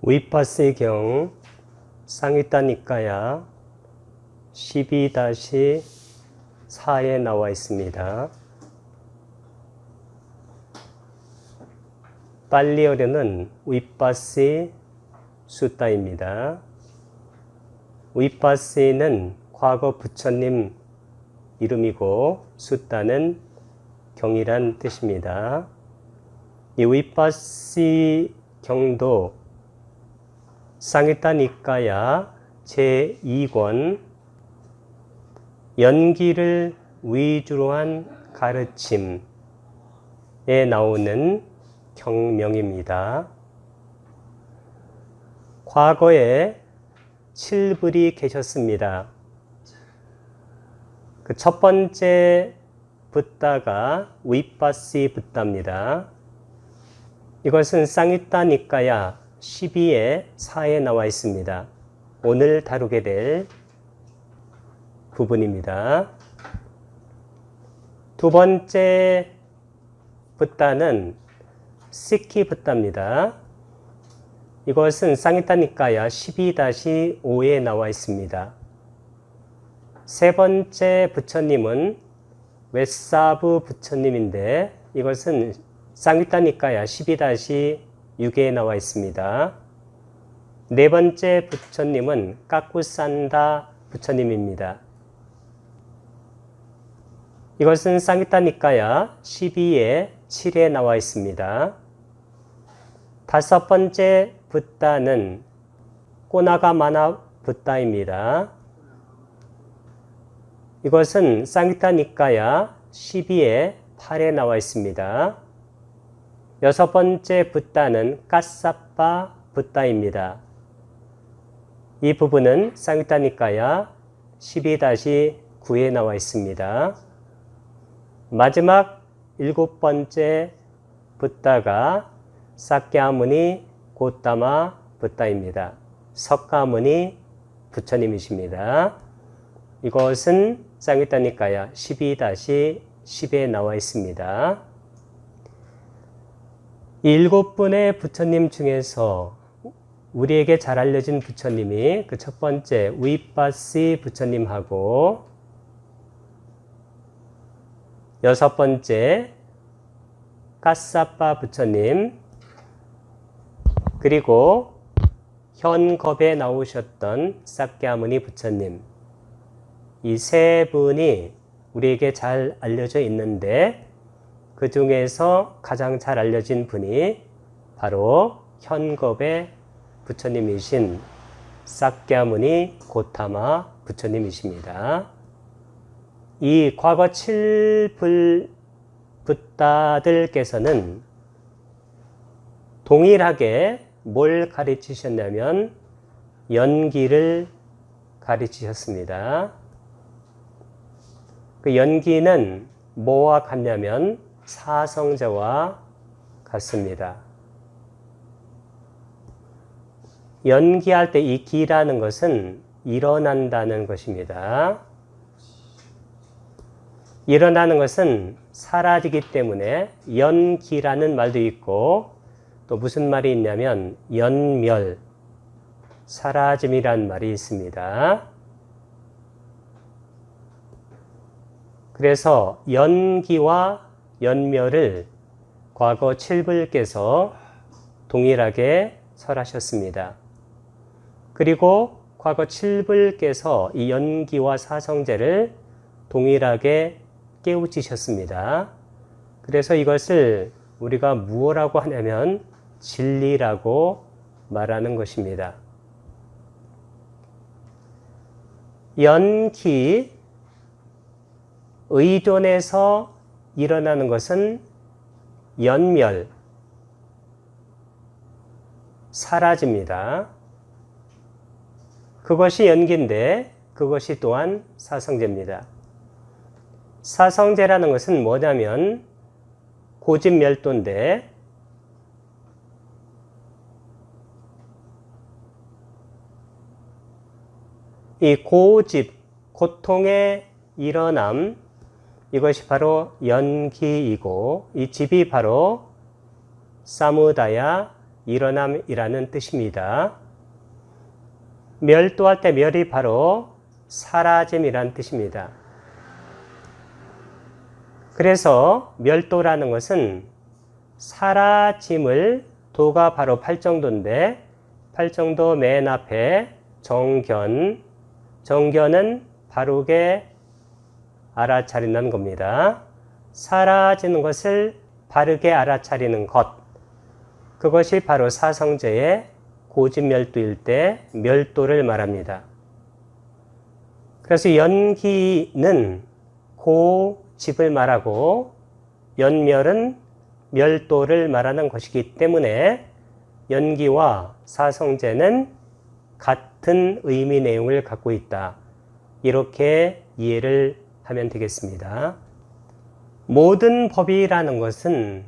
위빠스의 경 상위따니까야 12-4에 나와 있습니다. 빨리어려는 위빠스 수따입니다. 위빠스는 과거 부처님 이름이고 수따는 경이란 뜻입니다. 이 위빠스 경도 상위따니까야 제2권 연기를 위주로 한 가르침에 나오는 경명입니다. 과거에 7불이 계셨습니다. 그 첫 번째 붓다가 위빠스 붓다입니다. 이것은 상위따니까야 12의 4에 나와 있습니다. 오늘 다루게 될 부분입니다. 두 번째 붓다는 시키 붓다입니다. 이것은 상위따니까야 12-5에 나와 있습니다. 세 번째 부처님은 웨사부 부처님인데 이것은 상위따니까야 12-6에 나와 있습니다. 네 번째 부처님은 까꾸산다 부처님입니다. 이것은 상위따니까야 12의 7에 나와 있습니다. 다섯 번째 붓다는 꼬나가마나 붓다입니다. 이것은 상위따니까야 12의 8에 나와 있습니다. 여섯 번째 붓다는 까사빠 붓다입니다. 이 부분은 상위따니까야 12-9에 나와 있습니다. 마지막 일곱 번째 붓다가 사캬무니 고타마 붓다입니다. 석가모니 부처님이십니다. 이것은 상위따니까야 12-10에 나와 있습니다. 이 일곱 분의 부처님 중에서 우리에게 잘 알려진 부처님이 그 첫 번째 위빠스 부처님하고 여섯 번째 까사빠 부처님 그리고 현겁에 나오셨던 사캬무니 부처님 이 세 분이 우리에게 잘 알려져 있는데 그 중에서 가장 잘 알려진 분이 바로 현겁의 부처님이신 사캬무니 고타마 부처님이십니다. 이 과거 7불 붓다들께서는 동일하게 뭘 가르치셨냐면 연기를 가르치셨습니다. 그 연기는 뭐와 같냐면 사성제와 같습니다. 연기할 때 이 기라는 것은 일어난다는 것입니다. 일어나는 것은 사라지기 때문에 연기라는 말도 있고 또 무슨 말이 있냐면 연멸, 사라짐이란 말이 있습니다. 그래서 연기와 연멸을 과거 7불께서 동일하게 설하셨습니다. 그리고 과거 7불께서 이 연기와 사성제를 동일하게 깨우치셨습니다. 그래서 이것을 우리가 무엇이라고 하냐면 진리라고 말하는 것입니다. 연기, 의존해서 일어나는 것은 연멸, 사라집니다. 그것이 연기인데 그것이 또한 사성제입니다. 사성제라는 것은 뭐냐면 고집멸도인데 이 고집, 고통의 일어남 이것이 바로 연기이고 이 집이 바로 사무다야 일어남이라는 뜻입니다. 멸도할 때 멸이 바로 사라짐이란 뜻입니다. 그래서 멸도라는 것은 사라짐을, 도가 바로 팔정도인데 팔정도 맨 앞에 정견, 정견은 바르게 알아차린다는 겁니다. 사라지는 것을 바르게 알아차리는 것, 그것이 바로 사성제의 고집멸도일 때 멸도를 말합니다. 그래서 연기는 고집을 말하고 연멸은 멸도를 말하는 것이기 때문에 연기와 사성제는 같은 의미 내용을 갖고 있다. 이렇게 이해를 하면 되겠습니다. 모든 법이라는 것은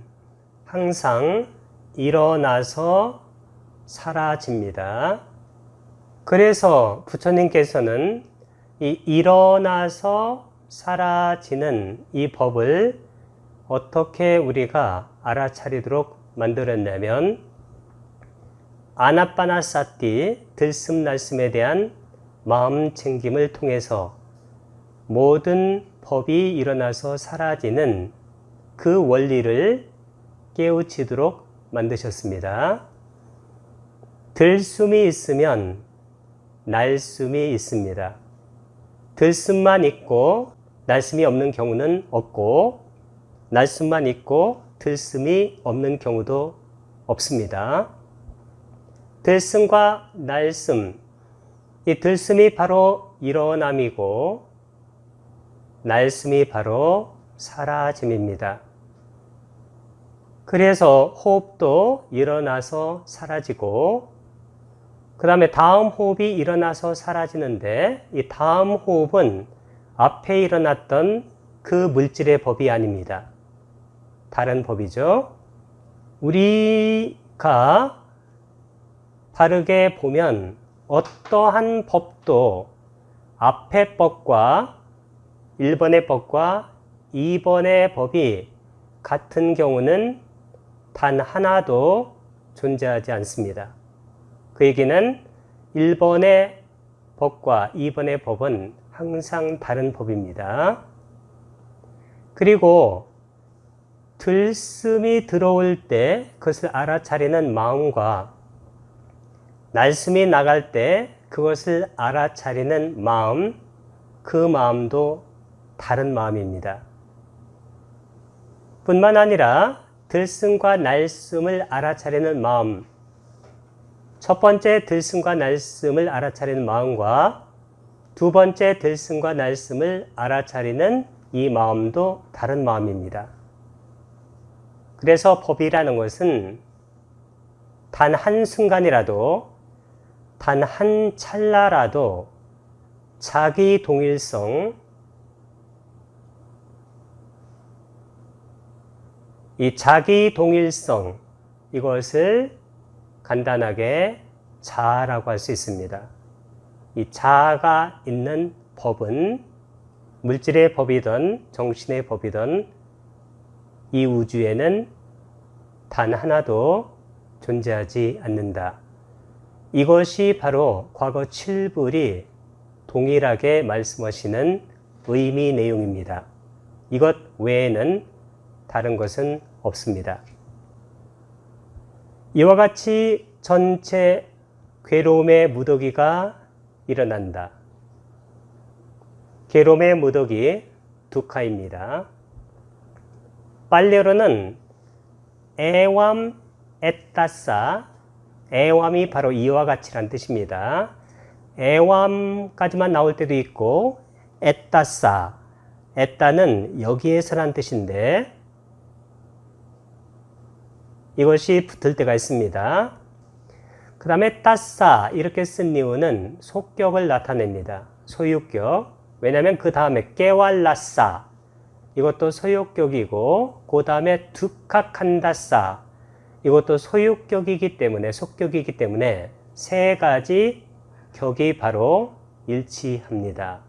항상 일어나서 사라집니다. 그래서 부처님께서는 이 일어나서 사라지는 이 법을 어떻게 우리가 알아차리도록 만들었냐면 아나빠나사티, 들숨날숨에 대한 마음 챙김을 통해서 모든 법이 일어나서 사라지는 그 원리를 깨우치도록 만드셨습니다. 들숨이 있으면 날숨이 있습니다. 들숨만 있고 날숨이 없는 경우는 없고, 날숨만 있고 들숨이 없는 경우도 없습니다. 들숨과 날숨, 이 들숨이 바로 일어남이고 날숨이 바로 사라짐입니다. 그래서 호흡도 일어나서 사라지고, 그 다음에 다음 호흡이 일어나서 사라지는데 이 다음 호흡은 앞에 일어났던 그 물질의 법이 아닙니다. 다른 법이죠. 우리가 바르게 보면 어떠한 법도 앞의 법과 1번의 법과 2번의 법이 같은 경우는 단 하나도 존재하지 않습니다. 그 얘기는 1번의 법과 2번의 법은 항상 다른 법입니다. 그리고 들숨이 들어올 때 그것을 알아차리는 마음과 날숨이 나갈 때 그것을 알아차리는 마음, 그 마음도 다른 마음입니다. 뿐만 아니라 들숨과 날숨을 알아차리는 마음, 첫 번째 들숨과 날숨을 알아차리는 마음과 두 번째 들숨과 날숨을 알아차리는 이 마음도 다른 마음입니다. 그래서 법이라는 것은 단 한순간이라도, 단 한 찰나라도 자기 동일성, 이 자기 동일성, 이것을 간단하게 자아라고 할 수 있습니다. 이 자아가 있는 법은 물질의 법이든 정신의 법이든 이 우주에는 단 하나도 존재하지 않는다. 이것이 바로 과거 7불이 동일하게 말씀하시는 의미 내용입니다. 이것 외에는 다른 것은 없습니다. 이와 같이 전체 괴로움의 무더기가 일어난다. 괴로움의 무더기 두카입니다. 빨래로는 애왬 에따싸, 애왬이 바로 이와 같이란 뜻입니다. 애왬까지만 나올 때도 있고 에따싸, 에따는 여기에서란 뜻인데 이것이 붙을 때가 있습니다. 그 다음에 따싸 이렇게 쓴 이유는 속격을 나타냅니다. 소유격. 왜냐하면 그 다음에 깨왈라싸 이것도 소유격이고 그 다음에 두카칸다싸 이것도 소유격이기 때문에, 속격이기 때문에 세 가지 격이 바로 일치합니다.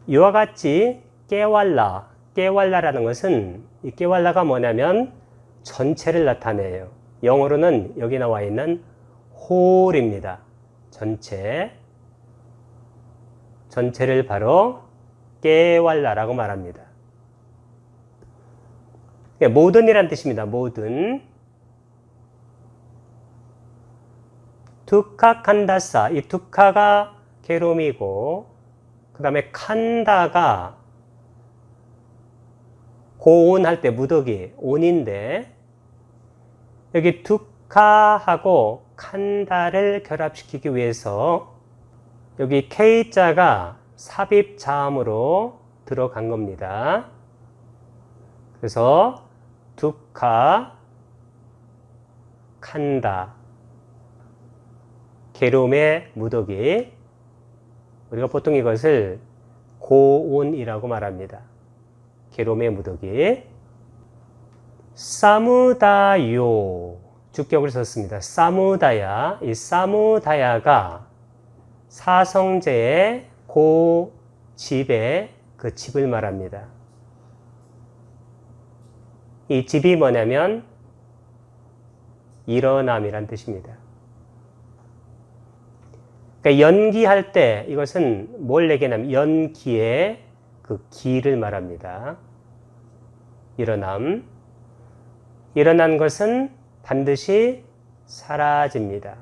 이와 같이 깨왈라라는 것은 이 깨왈라가 뭐냐면 전체를 나타내요. 영어로는 여기 나와 있는 whole입니다. 전체를 바로 깨왈라라고 말합니다. 모든이란 뜻입니다. 모든. 두카 칸다사, 이 두카가 괴로움이고 그 다음에 칸다가 고온할 때 무더기, 온인데 여기 두카하고 칸다를 결합시키기 위해서 여기 K자가 삽입자음으로 들어간 겁니다. 그래서 두카 칸다, 괴로움의 무더기. 우리가 보통 이것을 고온이라고 말합니다. 괴로움의 무더기. 사무다요, 주격을 썼습니다. 사무다야. 이 사무다야가 사성제의 고집의 그 집을 말합니다. 이 집이 뭐냐면 일어남이란 뜻입니다. 그러니까 연기할 때 이것은 뭘 얘기하냐면 연기의 그 기를 말합니다. 일어남. 일어난 것은 반드시 사라집니다.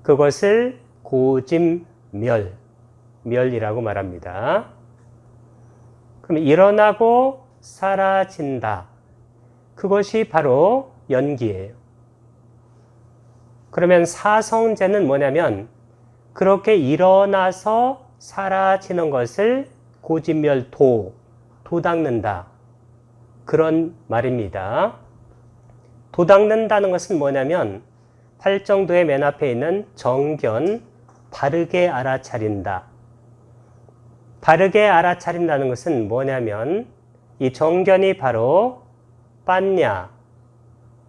그것을 고짐멸이라고 말합니다. 그럼 일어나고 사라진다. 그것이 바로 연기예요. 그러면 사성제는 뭐냐면 그렇게 일어나서 사라지는 것을 고짐멸 도닦는다. 그런 말입니다. 도닦는다는 것은 뭐냐면 팔정도의 맨 앞에 있는 정견, 바르게 알아차린다. 바르게 알아차린다는 것은 뭐냐면 이 정견이 바로 빤냐,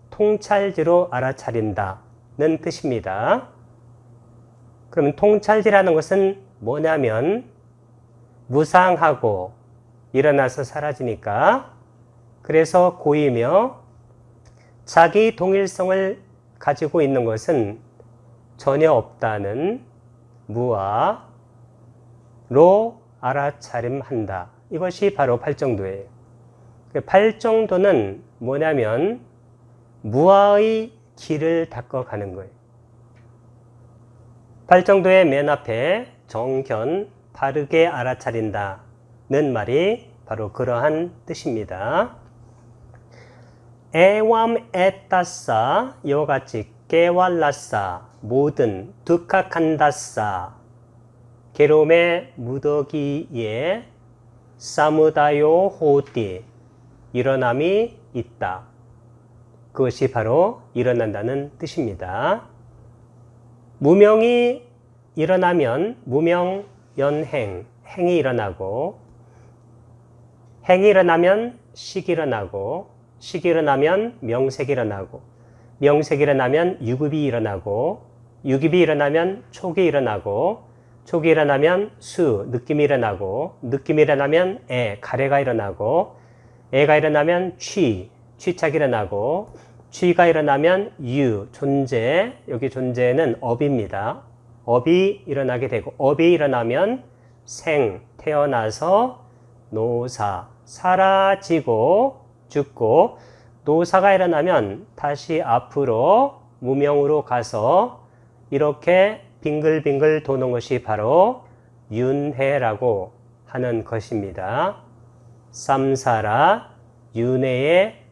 통찰지로 알아차린다는 뜻입니다. 그러면 통찰지라는 것은 뭐냐면 무상하고 일어나서 사라지니까 그래서 고이며 자기 동일성을 가지고 있는 것은 전혀 없다는 무아로 알아차림한다. 이것이 바로 팔정도예요. 팔정도는 뭐냐면 무아의 길을 닦아가는 거예요. 팔정도의 맨 앞에 정견, 바르게 알아차린다는 말이 바로 그러한 뜻입니다. 에왬 에따싸, 이와 같이 깨왈라싸, 모든 두카칸다싸, 괴로움의 무더기에 사무다요 호띠, 일어남이 있다. 그것이 바로 일어난다는 뜻입니다. 무명이 일어나면 무명 연행, 행이 일어나고, 행이 일어나면 식이 일어나고, 식이 일어나면 명색이 일어나고, 명색이 일어나면 유급이 일어나고, 유급이 일어나면 촉이 일어나고, 촉이 일어나면 수, 느낌이 일어나고, 느낌이 일어나면 가래가 일어나고, 애가 일어나면 취착이 일어나고, 취가 일어나면 유, 존재, 여기 존재는 업입니다. 업이 일어나게 되고, 업이 일어나면 생, 태어나서 노사, 사라지고 죽고, 노사가 일어나면 다시 앞으로 무명으로 가서 이렇게 빙글빙글 도는 것이 바로 윤회라고 하는 것입니다. 삼사라, 윤회의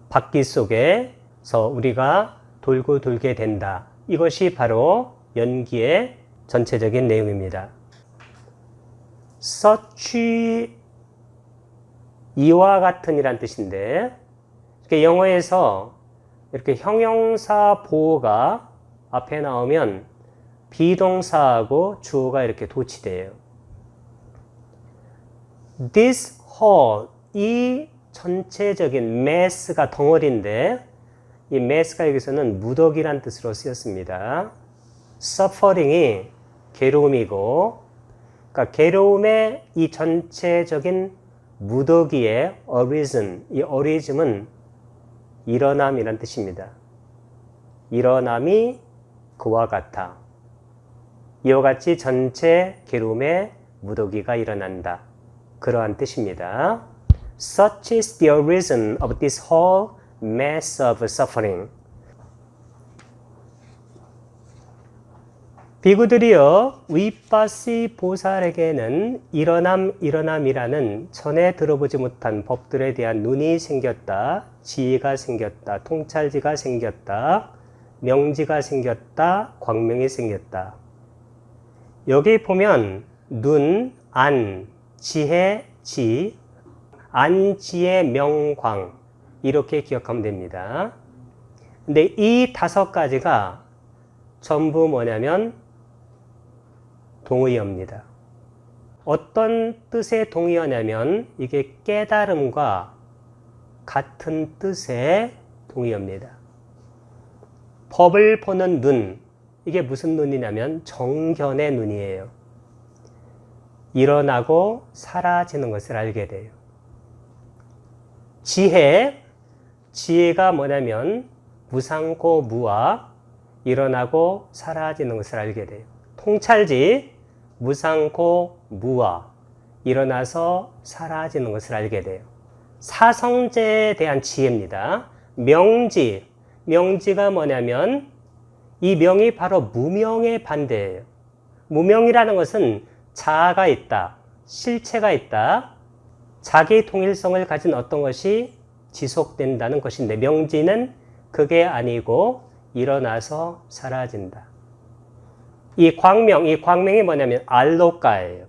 바퀴 속에서 우리가 돌고 돌게 된다. 이것이 바로 연기의 전체적인 내용입니다. such, 이와 같은 이란 뜻인데, 영어에서 이렇게 형용사 보호가 앞에 나오면 비동사하고 주어가 이렇게 도치돼요. This whole, 이 전체적인 mass가 덩어리인데, 이 mass가 여기서는 무더기란 뜻으로 쓰였습니다. suffering이 괴로움이고, 그러니까 괴로움의 이 전체적인 무더기의 origin, 이 orism은 일어남이란 뜻입니다. 일어남이 그와 같아. 이와 같이 전체 게름의 무더기가 일어난다. 그러한 뜻입니다. Such is the origin of this whole mass of suffering. 비구들이여 위빠시 보살에게는 일어남이라는 전에 들어보지 못한 법들에 대한 눈이 생겼다, 지혜가 생겼다, 통찰지가 생겼다, 명지가 생겼다, 광명이 생겼다. 여기 보면 눈, 안, 지혜, 지, 안, 지혜, 명, 광 이렇게 기억하면 됩니다. 근데 이 5가지가 전부 뭐냐면 동의어입니다. 어떤 뜻의 동의어냐면 이게 깨달음과 같은 뜻의 동의어입니다. 법을 보는 눈, 이게 무슨 눈이냐면 정견의 눈이에요. 일어나고 사라지는 것을 알게 돼요. 지혜가 뭐냐면 무상고 무아, 일어나고 사라지는 것을 알게 돼요. 통찰지, 무상고 무아, 일어나서 사라지는 것을 알게 돼요. 사성제에 대한 지혜입니다. 명지가 뭐냐면 이 명이 바로 무명의 반대예요. 무명이라는 것은 자아가 있다, 실체가 있다, 자기 통일성을 가진 어떤 것이 지속된다는 것인데 명지는 그게 아니고 일어나서 사라진다. 이 광명이 뭐냐면 알로까예요.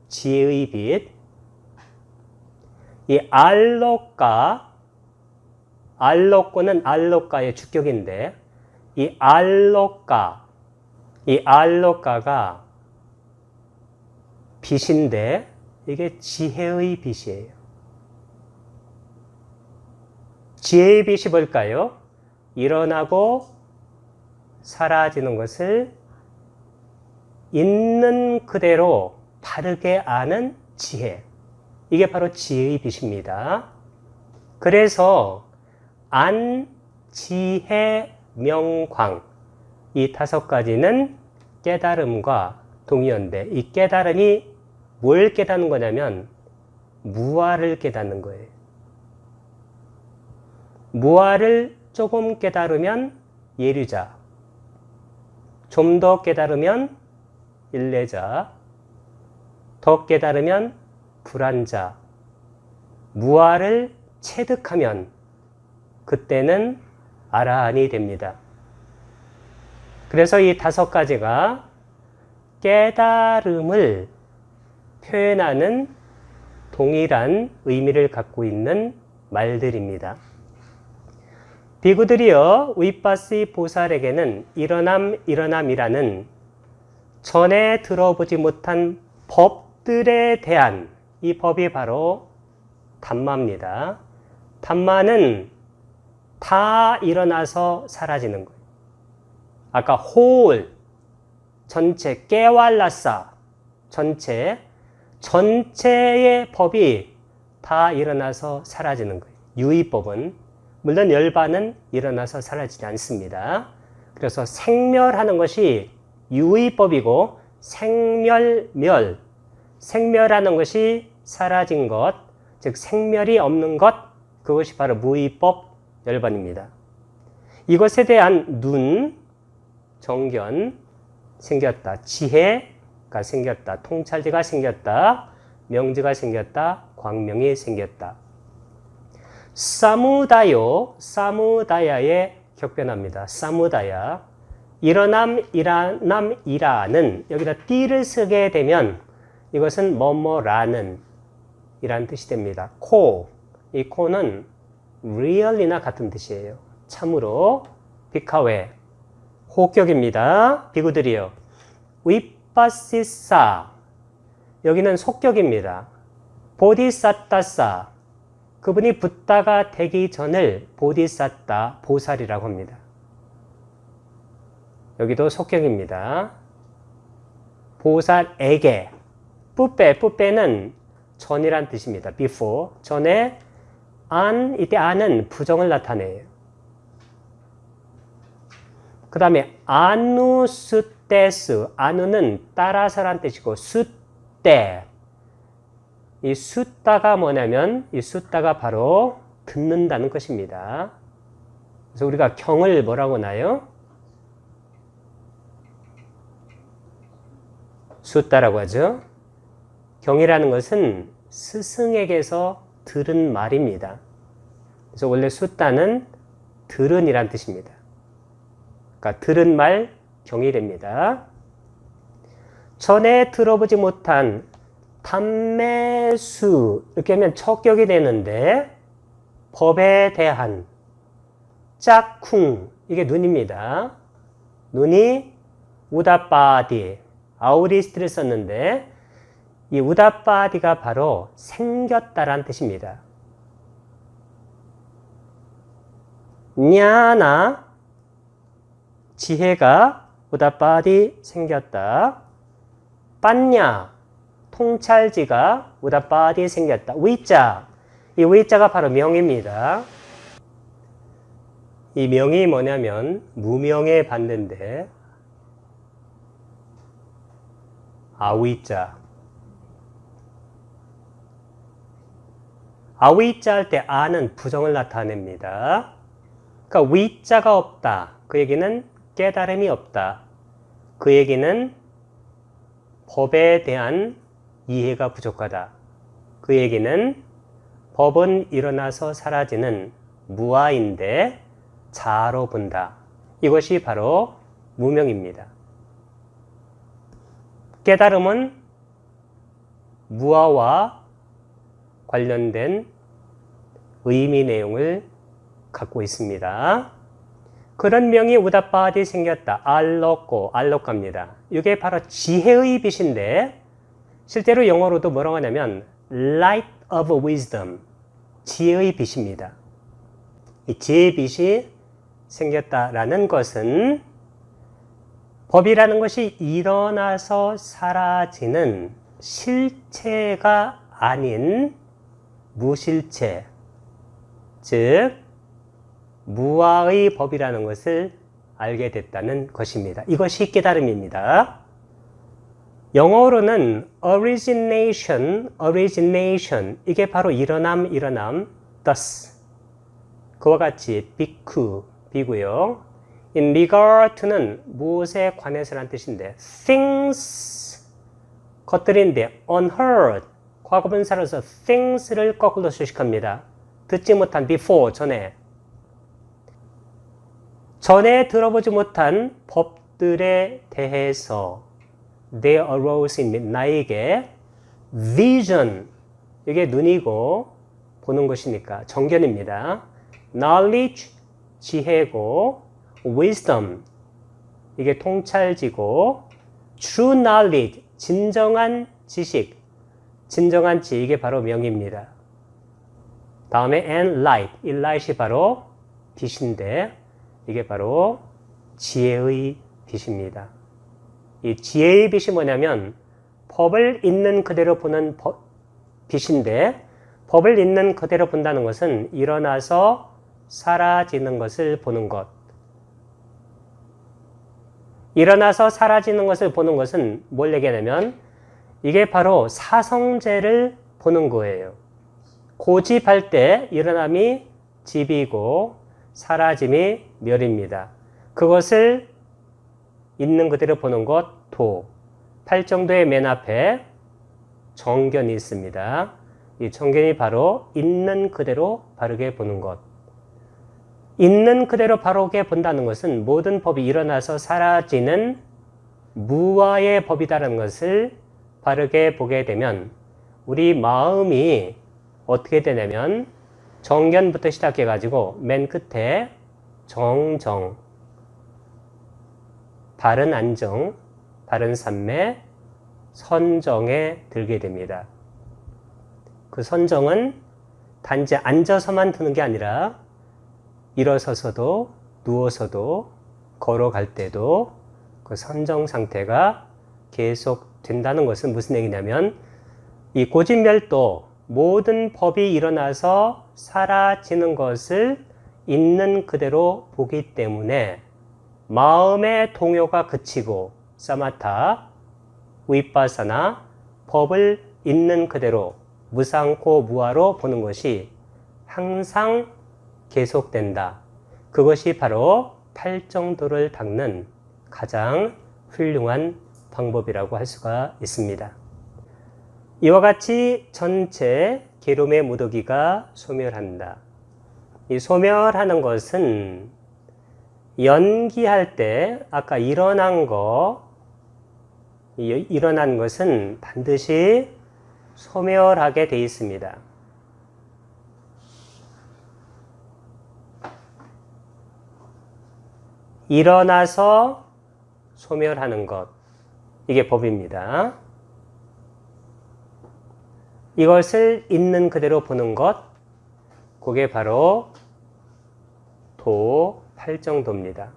지혜의 빛. 이 알로꼬는 알로까의 주격인데 이 알로까가 빛인데 이게 지혜의 빛이에요. 지혜의 빛이 뭘까요? 일어나고 사라지는 것을 있는 그대로 바르게 아는 지혜. 이게 바로 지혜의 빛입니다. 그래서 안, 지혜, 명, 광 이 5가지는 깨달음과 동의어인데 이 깨달음이 뭘 깨닫는 거냐면 무아를 깨닫는 거예요. 무아를 조금 깨달으면 예류자, 좀 더 깨달으면 일례자, 더 깨달으면 불안자, 무아를 체득하면 그때는 아라한이 됩니다. 그래서 이 5가지가 깨달음을 표현하는 동일한 의미를 갖고 있는 말들입니다. 비구들이여 위빠시 보살에게는 일어남이라는 전에 들어보지 못한 법들에 대한 이 법이 바로 담마입니다. 담마는 다 일어나서 사라지는 거예요. 아까 홀, 전체, 깨왈라사, 전체의 법이 다 일어나서 사라지는 거예요. 유의법은, 물론 열반은 일어나서 사라지지 않습니다. 그래서 생멸하는 것이 유의법이고 생멸하는 것이 사라진 것, 즉 생멸이 없는 것, 그것이 바로 무의법 열반입니다. 이것에 대한 눈, 정견 생겼다, 지혜가 생겼다, 통찰지가 생겼다, 명지가 생겼다, 광명이 생겼다. 사무다야의 격변합니다. 사무다야. 일어남이라는 여기다 띠를 쓰게 되면 이것은 뭐뭐라는 이란 뜻이 됩니다. 이 코는 real이나 같은 뜻이에요. 참으로, 비카웨, 호격입니다. 비구들이요. 위빠시사, 여기는 속격입니다. 보디사타사, 그분이 붓다가 되기 전을 보디사타, 보살이라고 합니다. 여기도 속격입니다. 보살에게, 뿌빼는 전이란 뜻입니다. before, 전에 이때 안은 부정을 나타내요. 그 다음에 아누 수테스, 아누는 따라서란 뜻이고 수테, 이 숫다가 뭐냐면 이 숫다가 바로 듣는다는 것입니다. 그래서 우리가 경을 뭐라고 하나요? 숫다라고 하죠. 경이라는 것은 스승에게서 들은 말입니다. 그래서 원래 숫다는 들은이란 뜻입니다. 그러니까 들은 말 경이 됩니다. 전에 들어보지 못한 탐매수 이렇게 하면 척격이 되는데 법에 대한 짝쿵 이게 눈입니다. 눈이 우다빠디 아우리스트를 썼는데 이 우다빠디가 바로 생겼다란 뜻입니다. 냐나 지혜가 우다빠디 생겼다. 빤냐 통찰지가 우다빠디 생겼다. 위자 이 위자가 바로 명입니다. 이 명이 뭐냐면 무명에 받는데 아위자 아위자 할 때 아는 부정을 나타냅니다. 그러니까 위자가 없다. 그 얘기는 깨달음이 없다. 그 얘기는 법에 대한 이해가 부족하다. 그 얘기는 법은 일어나서 사라지는 무아인데 자로 본다. 이것이 바로 무명입니다. 깨달음은 무아와 관련된 의미 내용을 갖고 있습니다. 그런 명이 우다빠디 생겼다. 알록갑니다. 이게 바로 지혜의 빛인데 실제로 영어로도 뭐라고 하냐면 light of wisdom, 지혜의 빛입니다. 이 지혜의 빛이 생겼다라는 것은 법이라는 것이 일어나서 사라지는 실체가 아닌 무실체, 즉 무아의 법이라는 것을 알게 됐다는 것입니다. 이것이 깨달음입니다. 영어로는 origination 이게 바로 일어남 thus 그와 같이 비고요. in regard to는 무엇에 관해서라는 뜻인데 things 것들인데 unheard 과거분사로서 things를 거꾸로 수식합니다. 듣지 못한 before 전에 들어보지 못한 법들에 대해서 there arose in me 나에게 vision 이게 눈이고 보는 것이니까 정견입니다. knowledge 지혜고 wisdom 이게 통찰지고 true knowledge 진정한 지식 진정한 지 이게 바로 명입니다. 다음에 and light 이 light이 바로 빛인데 이게 바로 지혜의 빛입니다. 이 지혜의 빛이 뭐냐면 법을 있는 그대로 보는 빛인데 법을 있는 그대로 본다는 것은 일어나서 사라지는 것을 보는 것. 일어나서 사라지는 것을 보는 것은 뭘 얘기하냐면 이게 바로 사성제를 보는 거예요. 고집할 때 일어남이 집이고 사라짐이 멸입니다. 그것을 있는 그대로 보는 것 도. 팔정도의 맨 앞에 정견이 있습니다. 이 정견이 바로 있는 그대로 바르게 보는 것. 있는 그대로 바르게 본다는 것은 모든 법이 일어나서 사라지는 무아의 법이다라는 것을 바르게 보게 되면 우리 마음이 어떻게 되냐면 정견부터 시작해 가지고 맨 끝에 정정 바른 안정, 바른 삼매, 선정에 들게 됩니다. 그 선정은 단지 앉아서만 드는 게 아니라 일어서서도 누워서도 걸어갈 때도 그 선정 상태가 계속 된다는 것은 무슨 얘기냐면 이 고집멸도 모든 법이 일어나서 사라지는 것을 있는 그대로 보기 때문에 마음의 동요가 그치고 사마타, 위파사나 법을 있는 그대로 무상코 무아로 보는 것이 항상 계속된다. 그것이 바로 탈정도를 닦는 가장 훌륭한 방법이라고 할 수가 있습니다. 이와 같이 전체 계름의 무더기가 소멸한다. 이 소멸하는 것은 연기할 때 아까 일어난 것은 반드시 소멸하게 되어 있습니다. 일어나서 소멸하는 것, 이게 법입니다. 이것을 있는 그대로 보는 것, 그게 바로 도팔정도입니다.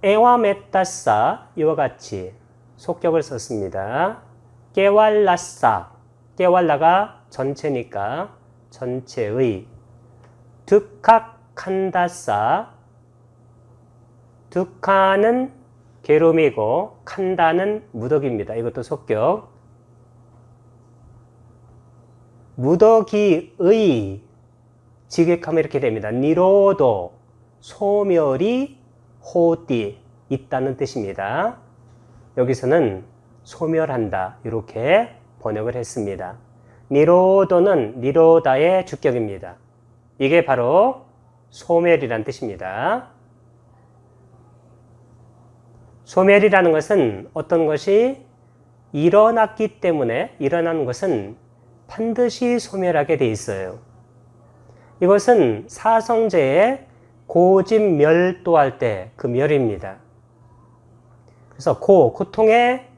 에와메따싸, 이와 같이 속격을 썼습니다. 깨왈라싸, 깨왈라가 전체니까 전체의, 득학칸다싸, 득하는 계름이고 칸다는 무더기입니다. 이것도 속격. 무더기의 직역하면 이렇게 됩니다. 니로도, 소멸이 호띠, 있다는 뜻입니다. 여기서는 소멸한다, 이렇게 번역을 했습니다. 니로도는 니로다의 주격입니다. 이게 바로 소멸이란 뜻입니다. 소멸이라는 것은 어떤 것이 일어났기 때문에 일어나는 것은 반드시 소멸하게 돼 있어요. 이것은 사성제의 고집멸도할 때 그 멸입니다. 그래서 고통에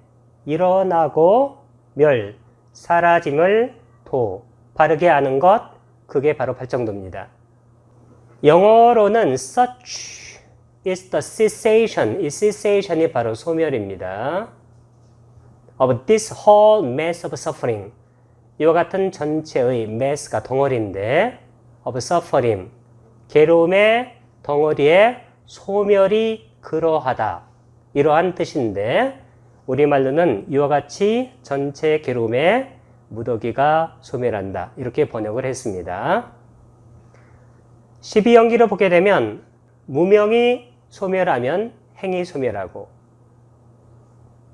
일어나고 멸, 사라짐을 바르게 아는 것, 그게 바로 팔정도입니다. 영어로는 such is the cessation, 이 cessation이 바로 소멸입니다. of this whole mass of suffering, 이와 같은 전체의 mass가 덩어리인데 of suffering, 괴로움의 덩어리의 소멸이 그러하다, 이러한 뜻인데 우리말로는 이와 같이 전체 괴로움의 무더기가 소멸한다, 이렇게 번역을 했습니다. 12연기로 보게 되면 무명이 소멸하면 행이 소멸하고,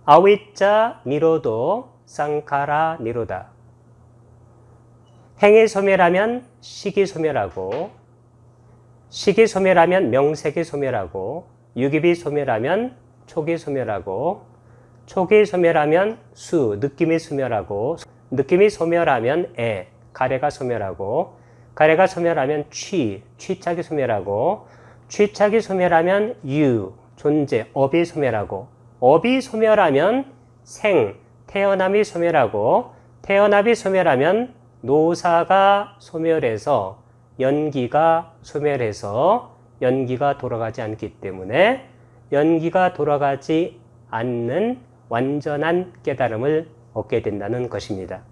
아위자 니로도 쌍카라 니로다, 행이 소멸하면 식이 소멸하고, 식이 소멸하면 명색이 소멸하고, 유깁이 소멸하면 촉이 소멸하고, 촉이 소멸하면 수, 느낌이 소멸하고, 느낌이 소멸하면 가래가 소멸하고, 가래가 소멸하면 취착이 소멸하고, 취착이 소멸하면 유, 존재, 업이 소멸하고, 업이 소멸하면 생, 태어남이 소멸하고, 태어남이 소멸하면 노사가 소멸해서 연기가 소멸해서 연기가 돌아가지 않기 때문에 연기가 돌아가지 않는 완전한 깨달음을 얻게 된다는 것입니다.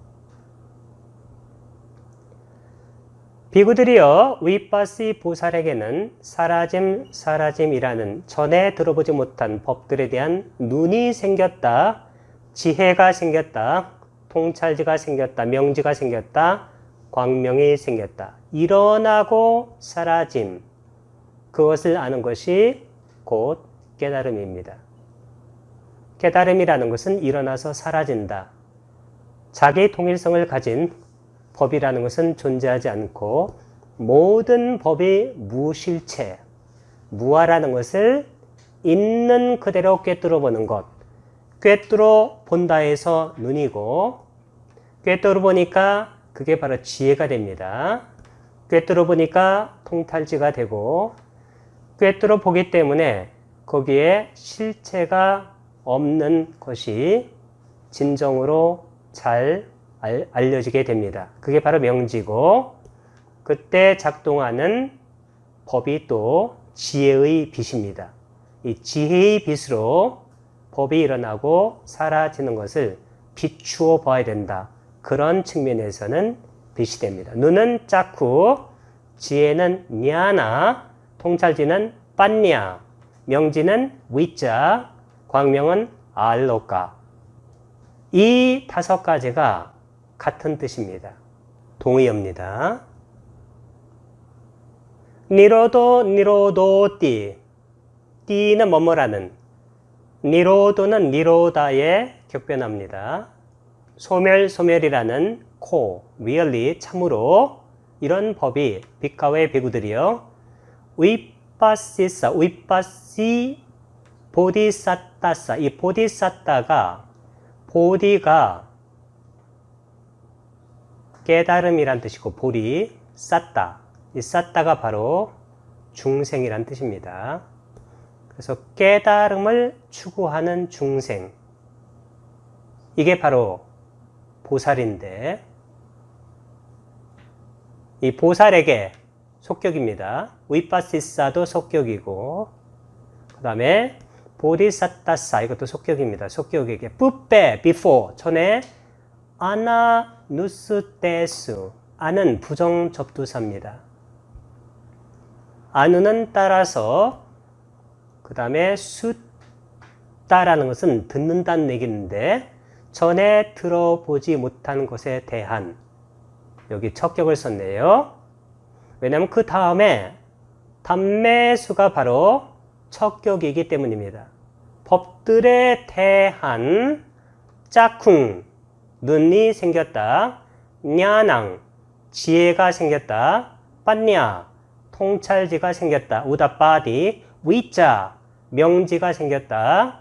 비구들이여, 위빠시 보살에게는 사라짐이라는 전에 들어보지 못한 법들에 대한 눈이 생겼다, 지혜가 생겼다, 통찰지가 생겼다, 명지가 생겼다, 광명이 생겼다. 일어나고 사라짐, 그것을 아는 것이 곧 깨달음입니다. 깨달음이라는 것은 일어나서 사라진다. 자기 통일성을 가진 법이라는 것은 존재하지 않고 모든 법이 무실체, 무아라는 것을 있는 그대로 꿰뚫어 보는 것. 꿰뚫어 본다 해서 눈이고, 꿰뚫어 보니까 그게 바로 지혜가 됩니다. 꿰뚫어 보니까 통탈지가 되고, 꿰뚫어 보기 때문에 거기에 실체가 없는 것이 진정으로 잘 알려지게 됩니다. 그게 바로 명지고, 그때 작동하는 법이 또 지혜의 빛입니다. 이 지혜의 빛으로 법이 일어나고 사라지는 것을 비추어 봐야 된다. 그런 측면에서는 빛이 됩니다. 누는 짜쿠, 지혜는 냐나, 통찰지는 빤냐, 명지는 위자, 광명은 알로까. 이 5가지가 같은 뜻입니다. 동의어입니다. 니로도띠. 띠는 뭐뭐라는. 니로도는 니로다의 격변합니다. 소멸이라는 really 참으로 이런 법이 빅카웨 배구들이요. 위빠시 보디사타사. 이 보디사타가 보디가 깨달음이란 뜻이고 보디 사타. 이 사타가 바로 중생이란 뜻입니다. 그래서 깨달음을 추구하는 중생. 이게 바로 보살인데 이 보살에게 속격입니다. 위빠시사도 속격이고 그 다음에 보디사타사 이것도 속격입니다. 속격에게 뿌빼 before 전에 아나누스테수 아는 부정접두사입니다. 아누는 따라서 그 다음에 수다라는 것은 듣는다는 얘기인데 전에 들어보지 못한 것에 대한 여기 척격을 썼네요. 왜냐하면 그 다음에 담매수가 바로 척격이기 때문입니다. 법들에 대한 짝쿵 눈이 생겼다. 냐낭 지혜가 생겼다. 빤냐 통찰지가 생겼다. 우다빠디 위자 명지가 생겼다.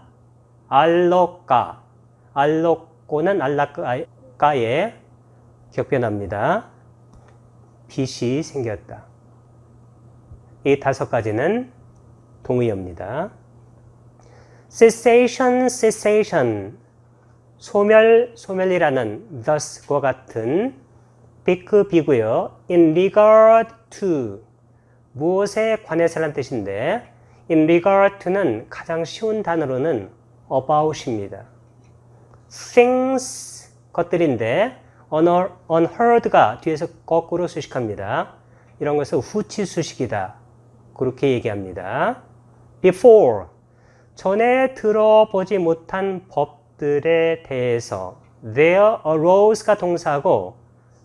알로꼬는 알라까의 격변합니다. 빛이 생겼다. 이 5가지는 동의어입니다. cessation 소멸이라는 thus과 같은 비고요. in regard to 무엇에 관해서라는 뜻인데 in regard to는 가장 쉬운 단어로는 about입니다. things 것들인데 unheard가 뒤에서 거꾸로 수식합니다. 이런 것을 후치 수식이다. 그렇게 얘기합니다. before 전에 들어보지 못한 법들에 대해서 there arose가 동사고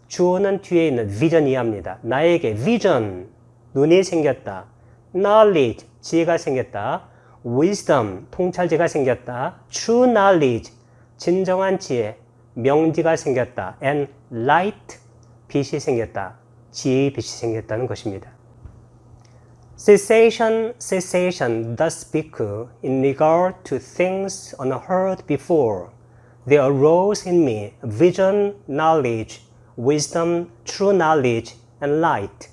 주어는 뒤에 있는 vision 이해합니다. 나에게 vision 눈이 생겼다. knowledge 지혜가 생겼다. wisdom 통찰지가 생겼다. true knowledge 진정한 지혜 명지가 생겼다. and light 빛이 생겼다. 지혜의 빛이 생겼다는 것입니다. cessation thus speak in regard to things unheard before. There arose in me vision, knowledge, wisdom, true knowledge, and light.